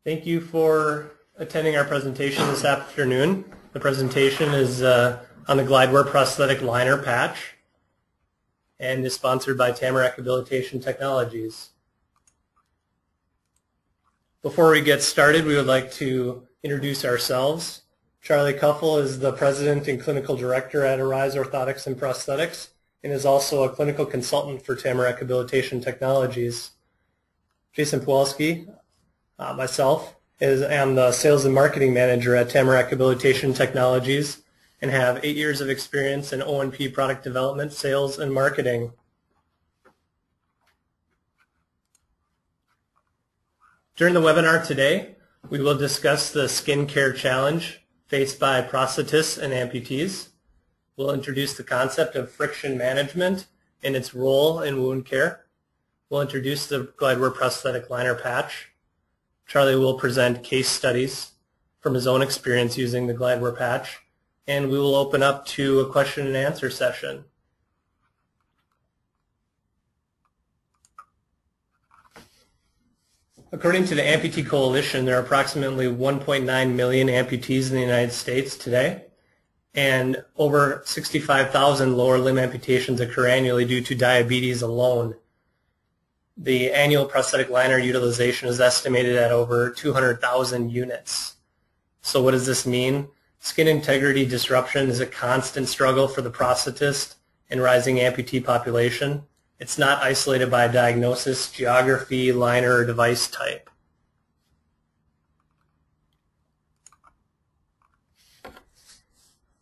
Thank you for attending our presentation this afternoon. The presentation is on the GlideWear prosthetic liner patch and is sponsored by Tamarack Habilitation Technologies. Before we get started, we would like to introduce ourselves. Charlie Kuffel is the President and Clinical Director at Arise Orthotics and Prosthetics and is also a clinical consultant for Tamarack Habilitation Technologies. Jason Pawelsky, myself, am the Sales and Marketing Manager at Tamarack Habilitation Technologies and have 8 years of experience in O&P product development, sales, and marketing. During the webinar today, we will discuss the skin care challenge faced by prosthetists and amputees. We'll introduce the concept of friction management and its role in wound care. We'll introduce the GlideWear prosthetic liner patch. Charlie will present case studies from his own experience using the GlideWear patch, and we will open up to a question and answer session. According to the Amputee Coalition, there are approximately 1.9 million amputees in the United States today, and over 65,000 lower limb amputations occur annually due to diabetes alone. The annual prosthetic liner utilization is estimated at over 200,000 units. So what does this mean? Skin integrity disruption is a constant struggle for the prosthetist and rising amputee population. It's not isolated by diagnosis, geography, liner, or device type.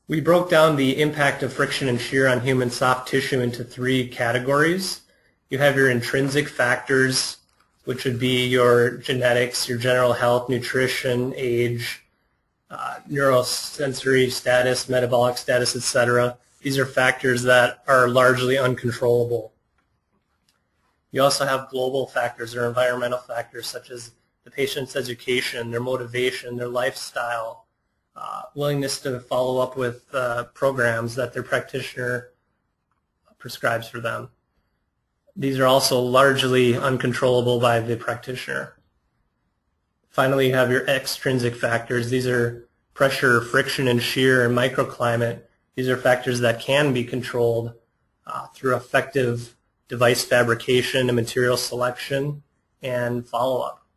We broke down the impact of friction and shear on human soft tissue into 3 categories. You have your intrinsic factors, which would be your genetics, your general health, nutrition, age, neurosensory status, metabolic status, etc. These are factors that are largely uncontrollable. You also have global factors or environmental factors such as the patient's education, their motivation, their lifestyle, willingness to follow up with programs that their practitioner prescribes for them. These are also largely uncontrollable by the practitioner. Finally, you have your extrinsic factors. These are pressure, friction, and shear, and microclimate. These are factors that can be controlled through effective device fabrication and material selection and follow-up.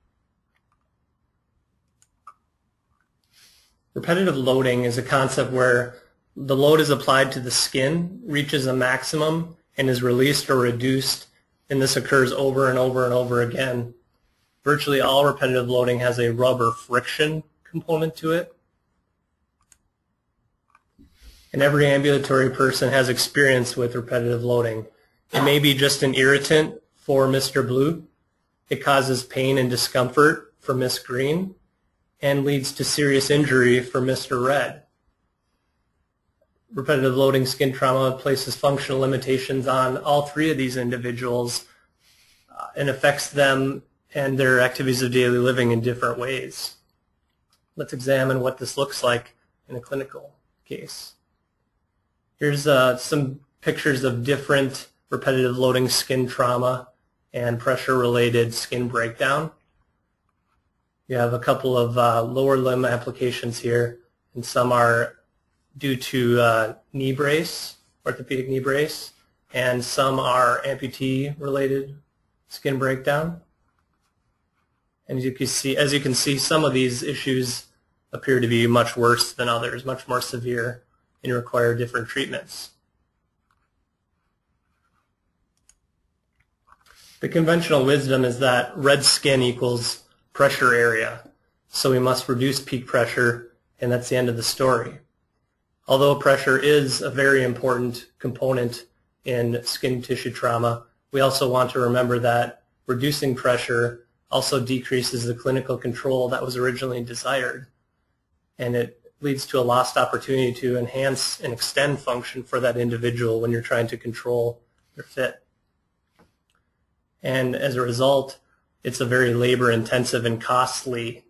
Repetitive loading is a concept where the load is applied to the skin, reaches a maximum, and is released or reduced, and this occurs over and over and over again. Virtually all repetitive loading has a rub or friction component to it. And every ambulatory person has experience with repetitive loading. It may be just an irritant for Mr. Blue. It causes pain and discomfort for Miss Green and leads to serious injury for Mr. Red. Repetitive loading skin trauma places functional limitations on all 3 of these individuals and affects them and their activities of daily living in different ways. Let's examine what this looks like in a clinical case. Here's some pictures of different repetitive loading skin trauma and pressure-related skin breakdown. You have a couple of lower limb applications here, and some are due to knee brace, orthopedic knee brace, and some are amputee-related skin breakdown. And as you can see, some of these issues appear to be much worse than others, much more severe, and require different treatments. The conventional wisdom is that red skin equals pressure area, so we must reduce peak pressure, and that's the end of the story. Although pressure is a very important component in skin tissue trauma, we also want to remember that reducing pressure also decreases the clinical control that was originally desired, and it leads to a lost opportunity to enhance and extend function for that individual when you're trying to control their fit. And as a result, it's a very labor-intensive and costly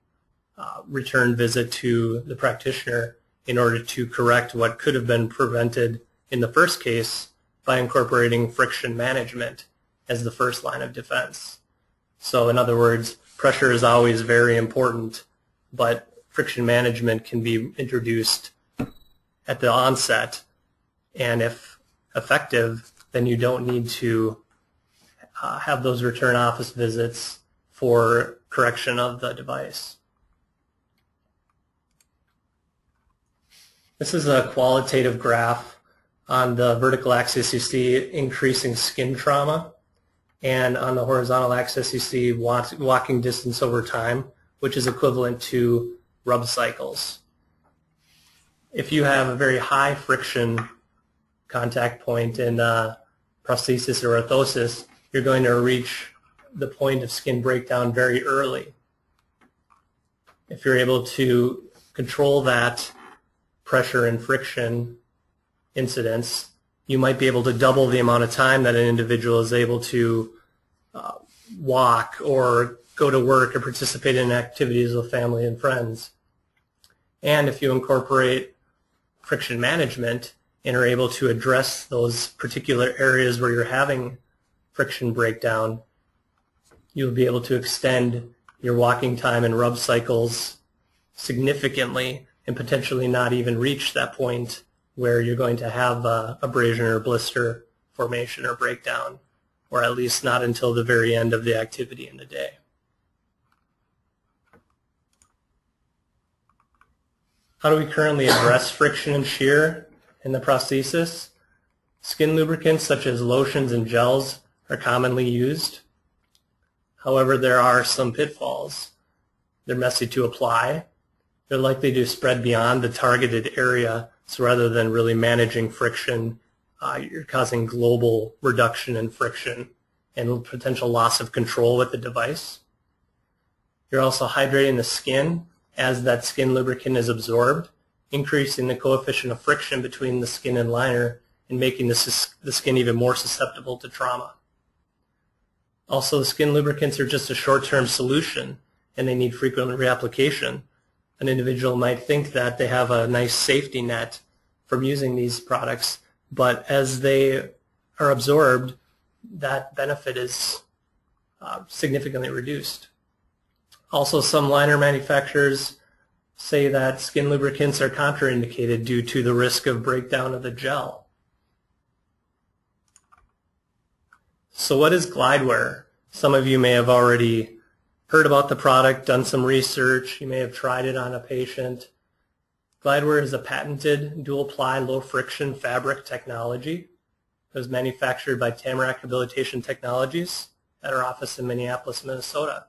return visit to the practitioner in order to correct what could have been prevented in the first case by incorporating friction management as the first line of defense. So in other words, pressure is always very important, but friction management can be introduced at the onset, and if effective, then you don't need to have those return office visits for correction of the device. This is a qualitative graph. On the vertical axis you see increasing skin trauma, and on the horizontal axis you see walking distance over time, which is equivalent to rub cycles. If you have a very high friction contact point in prosthesis or orthosis, you're going to reach the point of skin breakdown very early. If you're able to control that pressure and friction incidence, you might be able to double the amount of time that an individual is able to walk or go to work or participate in activities with family and friends. And if you incorporate friction management and are able to address those particular areas where you're having friction breakdown, you'll be able to extend your walking time and rub cycles significantly and potentially not even reach that point where you're going to have abrasion or blister formation or breakdown, or at least not until the very end of the activity in the day. How do we currently address friction and shear in the prosthesis? Skin lubricants such as lotions and gels are commonly used. However, there are some pitfalls. They're messy to apply. They're likely to spread beyond the targeted area, so rather than really managing friction, you're causing global reduction in friction and potential loss of control with the device. You're also hydrating the skin as that skin lubricant is absorbed, increasing the coefficient of friction between the skin and liner and making the skin even more susceptible to trauma. Also, the skin lubricants are just a short-term solution and they need frequent reapplication. An individual might think that they have a nice safety net from using these products, but as they are absorbed, that benefit is significantly reduced. Also, some liner manufacturers say that skin lubricants are contraindicated due to the risk of breakdown of the gel. So what is GlideWear? Some of you may have already heard about the product, done some research, you may have tried it on a patient. GlideWear is a patented dual-ply low-friction fabric technology. It was manufactured by Tamarack Habilitation Technologies at our office in Minneapolis, Minnesota.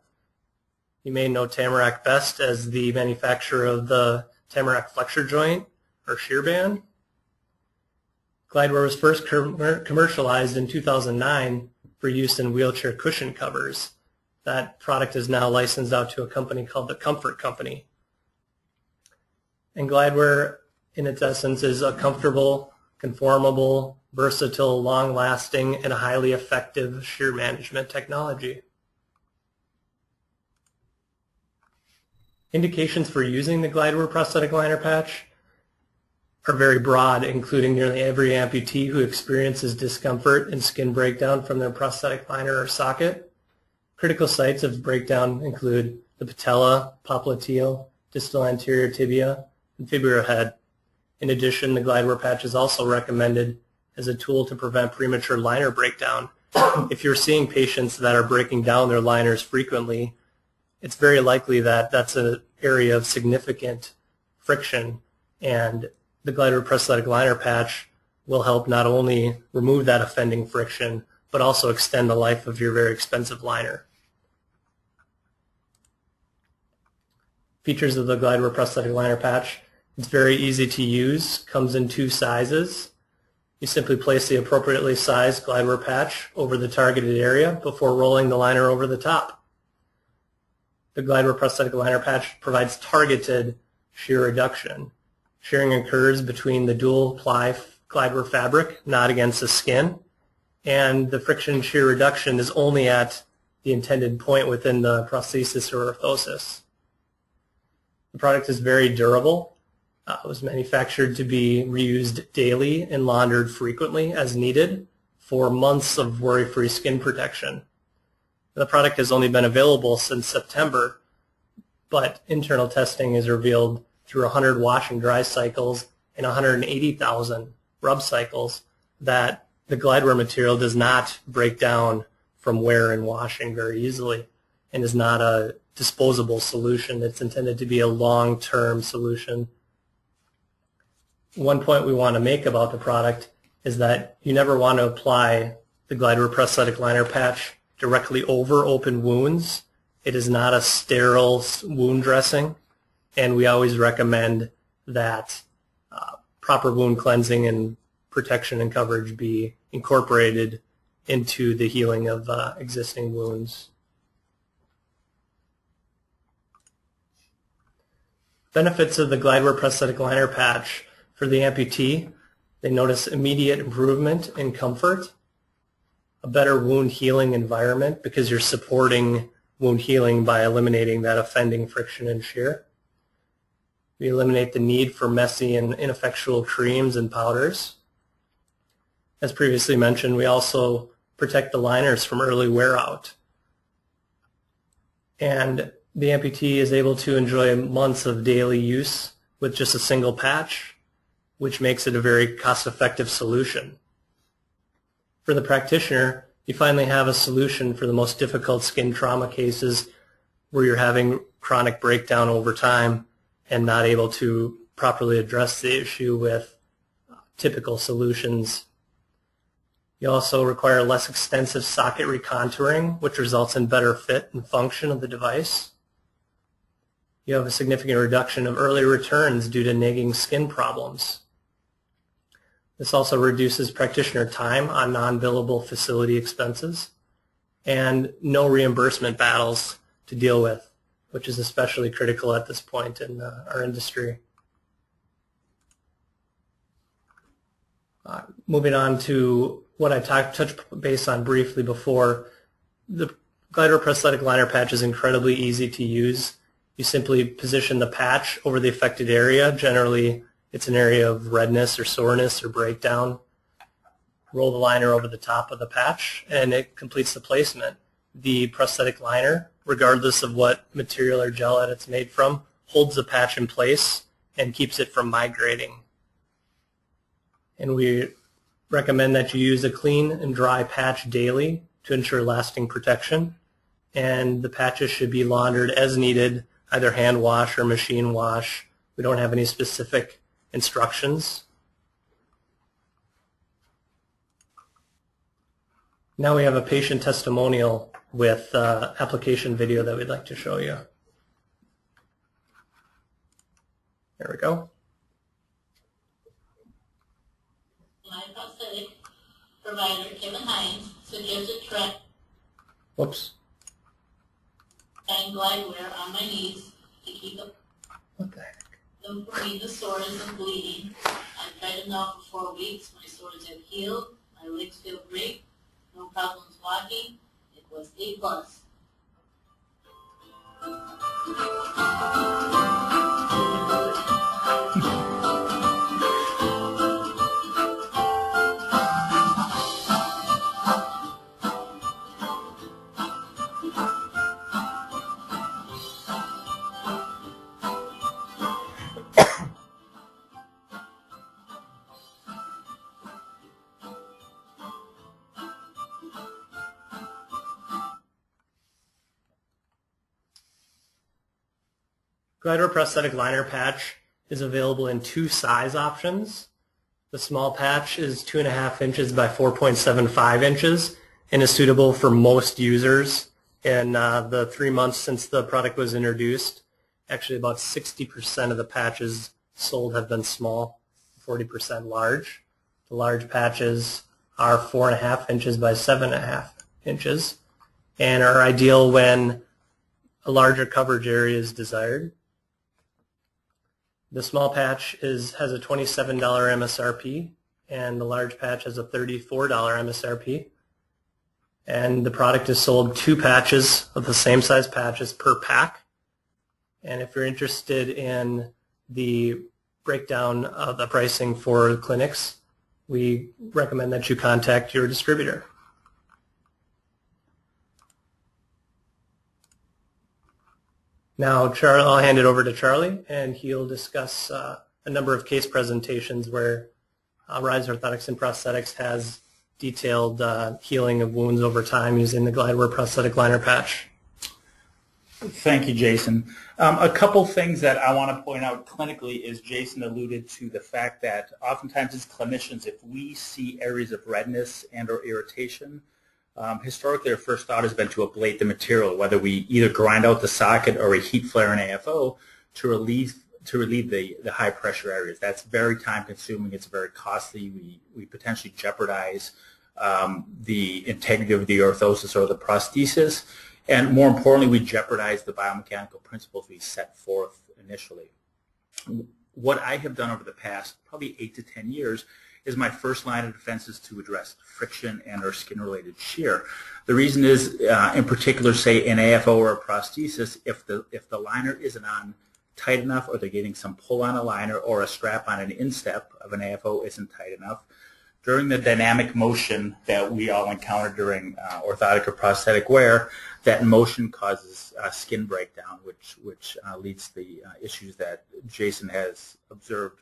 You may know Tamarack best as the manufacturer of the Tamarack flexor joint or shear band. GlideWear was first commercialized in 2009 for use in wheelchair cushion covers. That product is now licensed out to a company called the Comfort Company. And GlideWear, in its essence, is a comfortable, conformable, versatile, long-lasting, and highly effective shear management technology. Indications for using the GlideWear prosthetic liner patch are very broad, including nearly every amputee who experiences discomfort and skin breakdown from their prosthetic liner or socket. Critical sites of breakdown include the patella, popliteal, distal anterior tibia, and fibular head. In addition, the GlideWear patch is also recommended as a tool to prevent premature liner breakdown. If you're seeing patients that are breaking down their liners frequently, it's very likely that that's an area of significant friction, and the GlideWear prosthetic liner patch will help not only remove that offending friction, but also extend the life of your very expensive liner. Features of the GlideWear prosthetic liner patch: it's very easy to use, comes in 2 sizes. You simply place the appropriately sized GlideWear patch over the targeted area before rolling the liner over the top. The GlideWear prosthetic liner patch provides targeted shear reduction. Shearing occurs between the dual-ply GlideWear fabric, not against the skin, and the friction shear reduction is only at the intended point within the prosthesis or orthosis. The product is very durable. It was manufactured to be reused daily and laundered frequently as needed for months of worry-free skin protection. The product has only been available since September, but internal testing has revealed through 100 wash and dry cycles and 180,000 rub cycles that the GlideWear material does not break down from wear and washing very easily and is not a disposable solution. It's intended to be a long-term solution. One point we want to make about the product is that you never want to apply the GlideWear prosthetic liner patch directly over open wounds. It is not a sterile wound dressing, and we always recommend that proper wound cleansing and protection and coverage be incorporated into the healing of existing wounds. Benefits of the GlideWear prosthetic liner patch for the amputee: they notice immediate improvement in comfort, a better wound healing environment because you're supporting wound healing by eliminating that offending friction and shear. We eliminate the need for messy and ineffectual creams and powders. As previously mentioned, we also protect the liners from early wear out. And the amputee is able to enjoy months of daily use with just a single patch, which makes it a very cost-effective solution. For the practitioner, you finally have a solution for the most difficult skin trauma cases where you're having chronic breakdown over time and not able to properly address the issue with typical solutions. You also require less extensive socket recontouring, which results in better fit and function of the device. You have a significant reduction of early returns due to nagging skin problems. This also reduces practitioner time on non-billable facility expenses and no reimbursement battles to deal with, which is especially critical at this point in our industry. Moving on to what I touched base on briefly before, the GlideWear prosthetic liner patch is incredibly easy to use. You simply position the patch over the affected area. Generally, it's an area of redness or soreness or breakdown. Roll the liner over the top of the patch, and it completes the placement. The prosthetic liner, regardless of what material or gel that it's made from, holds the patch in place and keeps it from migrating. And we recommend that you use a clean and dry patch daily to ensure lasting protection. And the patches should be laundered as needed, either hand wash or machine wash. We don't have any specific instructions. Now we have a patient testimonial with application video that we'd like to show you. There we go. My prosthetic provider, Kevin Hines, suggested trying GlideWear on my knees to keep them from the soreness and bleeding. I've tried it now for 4 weeks. My sores have healed. My legs feel great. No problems walking. It was A+. GlideWear prosthetic liner patch is available in 2 size options. The small patch is 2.5 inches by 4.75 inches and is suitable for most users. In the 3 months since the product was introduced, actually about 60% of the patches sold have been small, 40% large. The large patches are 4.5 inches by 7.5 inches and are ideal when a larger coverage area is desired. The small patch has a $27 MSRP, and the large patch has a $34 MSRP. And the product is sold 2 patches of the same size patches per pack. And if you're interested in the breakdown of the pricing for clinics, we recommend that you contact your distributor. Now, I'll hand it over to Charlie, and he'll discuss a number of case presentations where Rise Orthotics and Prosthetics has detailed healing of wounds over time using the GlideWear prosthetic liner patch. Thank you, Jason. A couple things that I want to point out clinically is Jason alluded to the fact that oftentimes as clinicians, if we see areas of redness and or irritation, historically our first thought has been to ablate the material, whether we either grind out the socket or a heat flare in AFO to relieve the high pressure areas. That's very time consuming, it's very costly, we potentially jeopardize the integrity of the orthosis or the prosthesis. And more importantly, we jeopardize the biomechanical principles we set forth initially. What I have done over the past probably 8 to 10 years is my first line of defense is to address friction and or skin-related shear. The reason is, in particular, say an AFO or a prosthesis, if the liner isn't on tight enough or they're getting some pull on a liner or a strap on an instep of an AFO isn't tight enough, during the dynamic motion that we all encounter during orthotic or prosthetic wear, that motion causes skin breakdown, which leads to the issues that Jason has observed.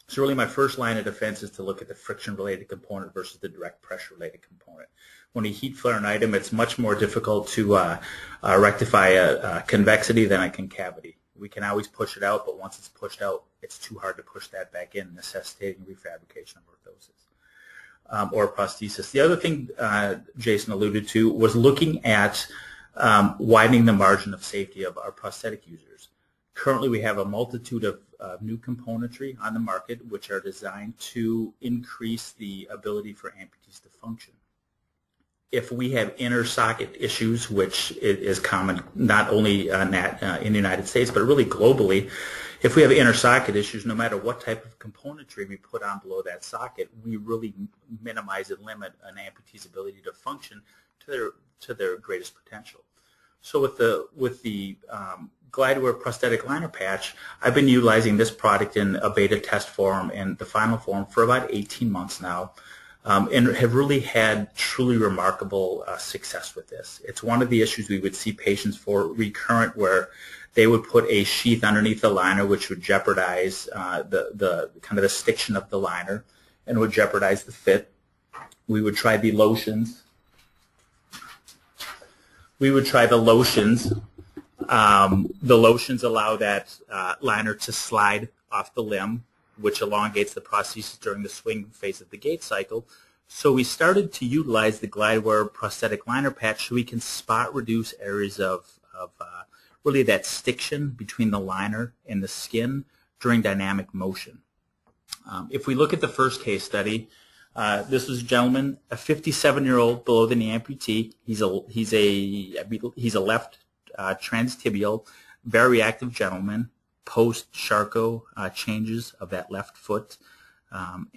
So really my first line of defense is to look at the friction-related component versus the direct pressure-related component. When we heat flare an item, it's much more difficult to rectify a convexity than a concavity. We can always push it out, but once it's pushed out, it's too hard to push that back in, necessitating refabrication of orthosis. Or prosthesis. The other thing Jason alluded to was looking at widening the margin of safety of our prosthetic users. Currently we have a multitude of new componentry on the market which are designed to increase the ability for amputees to function. If we have inner socket issues, which is common not only in the United States but really globally, if we have inner socket issues, no matter what type of componentry we put on below that socket, we really minimize and limit an amputee's ability to function to their greatest potential. So with the GlideWear prosthetic liner patch, I've been utilizing this product in a beta test form and the final form for about 18 months now, and have really had truly remarkable success with this. It's one of the issues we would see patients for recurrent where they would put a sheath underneath the liner, which would jeopardize the kind of the stiction of the liner and would jeopardize the fit. We would try the lotions. We would try the lotions. The lotions allow that liner to slide off the limb, which elongates the prosthesis during the swing phase of the gait cycle. So we started to utilize the GlideWear prosthetic liner patch so we can spot reduce areas of really that stiction between the liner and the skin during dynamic motion. If we look at the first case study, this is a gentleman, a 57-year-old below the knee amputee. He's a left transtibial, very active gentleman, post-Charcot changes of that left foot.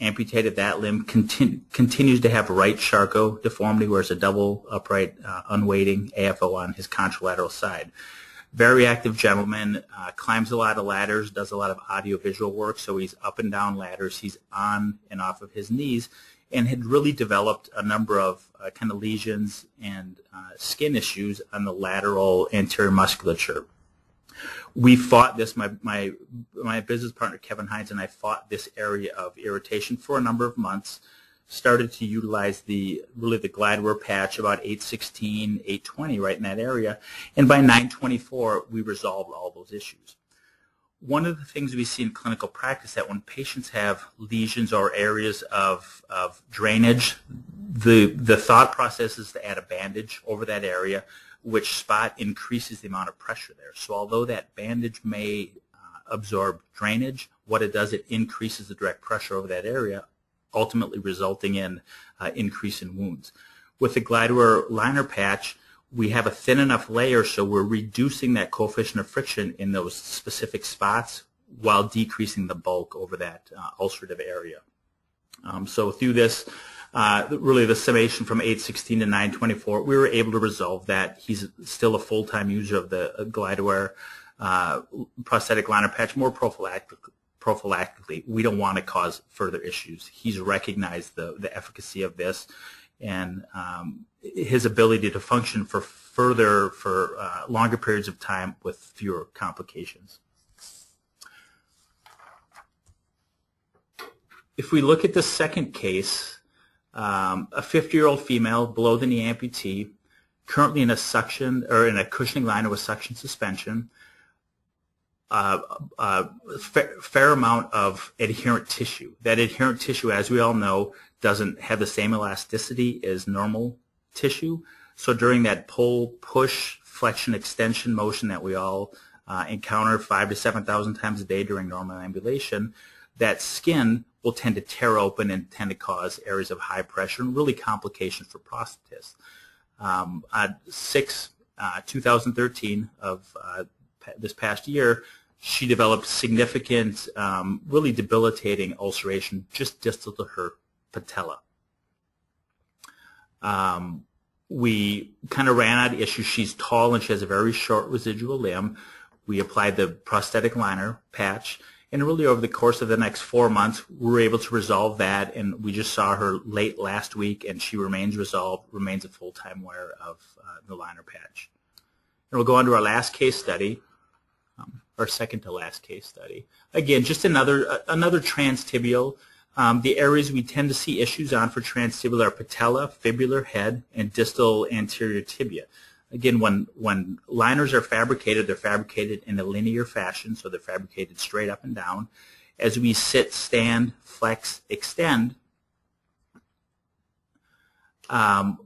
Amputated that limb, continues to have right Charcot deformity, where it's a double upright unweighting AFO on his contralateral side. Very active gentleman, climbs a lot of ladders, does a lot of audiovisual work, so he's up and down ladders, he's on and off of his knees, and had really developed a number of kind of lesions and skin issues on the lateral anterior musculature. We fought this, my business partner Kevin Hines and I fought this area of irritation for a number of months, started to utilize the GlideWear patch about 816, 820 right in that area, and by 924 we resolved all those issues. One of the things we see in clinical practice that when patients have lesions or areas of drainage, the thought process is to add a bandage over that area, which spot increases the amount of pressure there. So although that bandage may absorb drainage, what it does, it increases the direct pressure over that area, ultimately resulting in increase in wounds. With the GlideWear liner patch, we have a thin enough layer so we're reducing that coefficient of friction in those specific spots while decreasing the bulk over that ulcerative area. So through this, really the summation from 816 to 924, we were able to resolve that. He's still a full-time user of the GlideWear prosthetic liner patch, more prophylactically. We don't want to cause further issues. He's recognized the efficacy of this, and his ability to function for longer periods of time with fewer complications. If we look at the second case, a 50-year-old female below the knee amputee, currently in a suction or in a cushioning liner with suction suspension, fair amount of adherent tissue. That adherent tissue, as we all know, doesn't have the same elasticity as normal tissue. So during that pull, push, flexion, extension motion that we all encounter 5,000 to 7,000 times a day during normal ambulation, that skin will tend to tear open and tend to cause areas of high pressure and really complications for prosthetists. 2013 of this past year, she developed significant, really debilitating ulceration just distal to her patella. We kind of ran out of issues. She's tall and she has a very short residual limb. We applied the prosthetic liner patch, and really over the course of the next 4 months, we were able to resolve that, and we just saw her late last week, and she remains resolved, remains a full-time wearer of the liner patch. And we'll go on to our last case study, our second to last case study. Again, just another transtibial. The areas we tend to see issues on for transtibial are patella, fibular head, and distal anterior tibia. Again, when liners are fabricated, they're fabricated in a linear fashion, so they're fabricated straight up and down. As we sit, stand, flex, extend,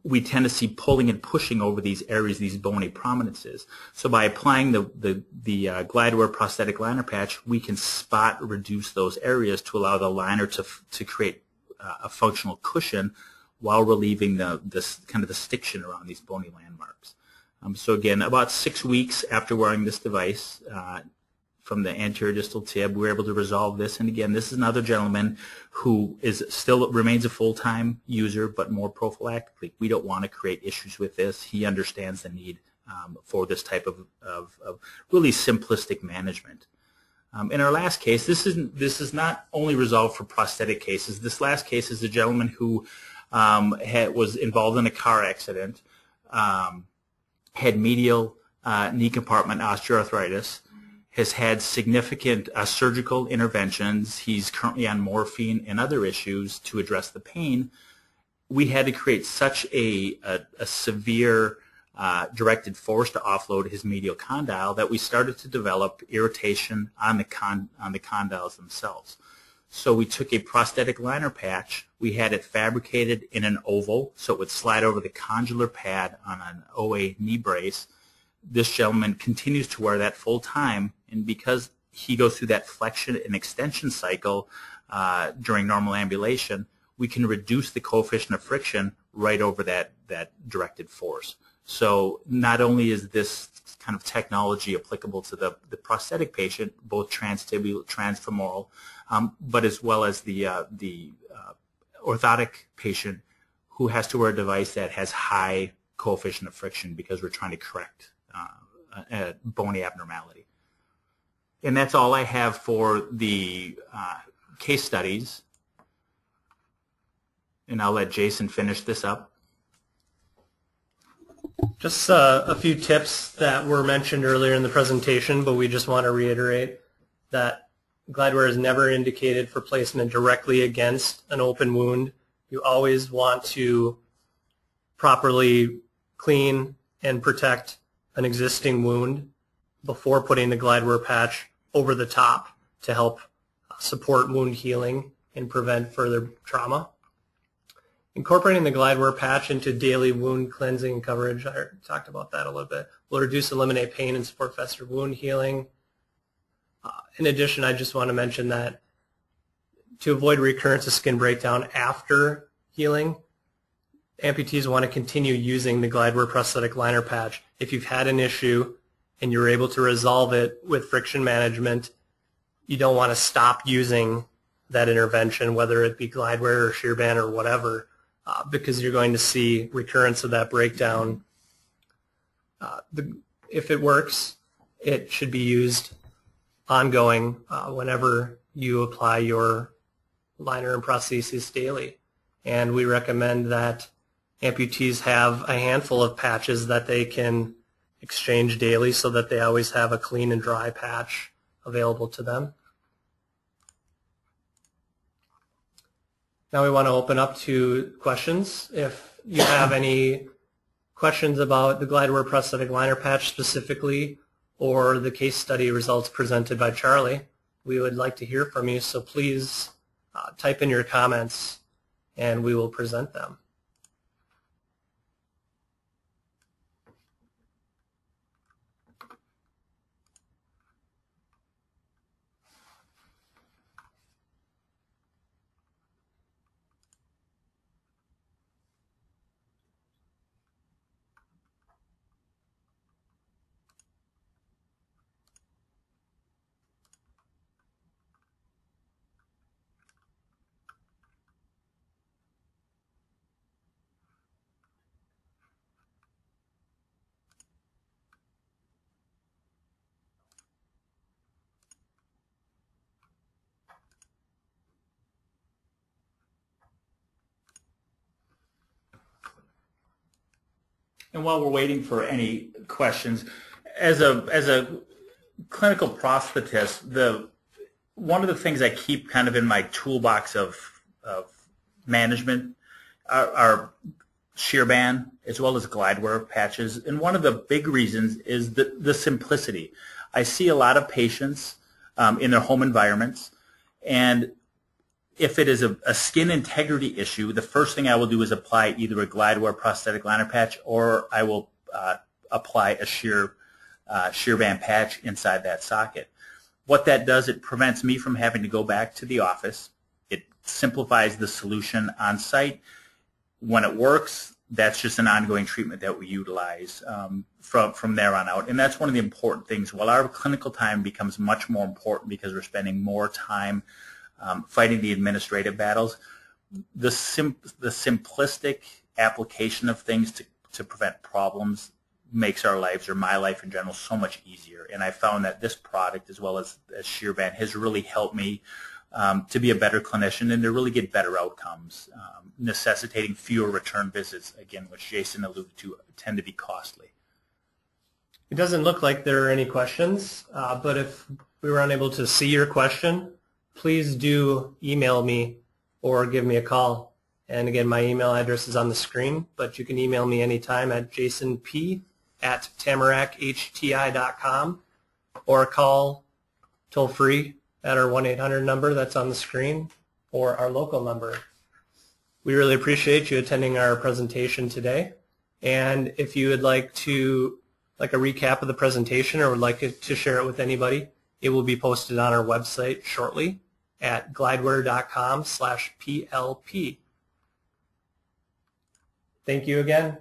we tend to see pulling and pushing over these areas, these bony prominences. So by applying the GlideWear prosthetic liner patch, we can spot reduce those areas to allow the liner to create a functional cushion while relieving the kind of the stiction around these bony landmarks. So again, about 6 weeks after wearing this device from the anterior distal tib, we were able to resolve this. And again, this is another gentleman who remains a full-time user, but more prophylactically. We don't want to create issues with this. He understands the need for this type of really simplistic management. In our last case, this is not only resolved for prosthetic cases. This last case is a gentleman who was involved in a car accident, had medial knee compartment osteoarthritis, has had significant surgical interventions. He's currently on morphine and other issues to address the pain. We had to create such a severe directed force to offload his medial condyle that we started to develop irritation on the condyles themselves. So we took a prosthetic liner patch. We had it fabricated in an oval, so it would slide over the condylar pad on an OA knee brace. This gentleman continues to wear that full time, and because he goes through that flexion and extension cycle during normal ambulation, we can reduce the coefficient of friction right over that directed force. So not only is this kind of technology applicable to the prosthetic patient, both transtibial, transfemoral, but as well as the orthotic patient who has to wear a device that has high coefficient of friction because we're trying to correct a bony abnormality. And that's all I have for the case studies. And I'll let Jason finish this up. Just a few tips that were mentioned earlier in the presentation, but we just want to reiterate that GlideWear is never indicated for placement directly against an open wound. You always want to properly clean and protect an existing wound before putting the GlideWear patch over the top to help support wound healing and prevent further trauma. Incorporating the GlideWear patch into daily wound cleansing and coverage, I talked about that a little bit, will reduce, eliminate pain, and support faster wound healing. In addition, I just want to mention that to avoid recurrence of skin breakdown after healing, amputees want to continue using the GlideWear prosthetic liner patch. If you've had an issue and you're able to resolve it with friction management, you don't want to stop using that intervention, whether it be GlideWear or Shear band or whatever, because you're going to see recurrence of that breakdown. If it works, it should be used ongoing whenever you apply your liner and prosthesis daily. And we recommend that amputees have a handful of patches that they can exchange daily so that they always have a clean and dry patch available to them. Now we want to open up to questions. If you have any questions about the GlideWear prosthetic liner patch specifically, or the case study results presented by Charlie, we would like to hear from you, so please type in your comments and we will present them. And while we're waiting for any questions, as a clinical prosthetist, one of the things I keep kind of in my toolbox of management are shear band as well as GlideWear patches. And one of the big reasons is the simplicity. I see a lot of patients in their home environments, and if it is a skin integrity issue, the first thing I will do is apply either a GlideWear prosthetic liner patch, or I will apply a shear band patch inside that socket. What that does, it prevents me from having to go back to the office. It simplifies the solution on site. When it works, that's just an ongoing treatment that we utilize from there on out. And that's one of the important things. While our clinical time becomes much more important because we're spending more time fighting the administrative battles, the simplistic application of things to prevent problems makes our lives, or my life in general, so much easier. And I found that this product, as well as shear band, has really helped me to be a better clinician and to really get better outcomes, necessitating fewer return visits, again, which Jason alluded to, tend to be costly. It doesn't look like there are any questions, but if we were unable to see your question, please do email me or give me a call. And again, my email address is on the screen, but you can email me anytime at jasonp@tamarackhti.com, or call toll free at our 1-800 number that's on the screen, or our local number. We really appreciate you attending our presentation today. And if you would like a recap of the presentation or would like to share it with anybody, it will be posted on our website shortly at glidewear.com/PLP. Thank you again.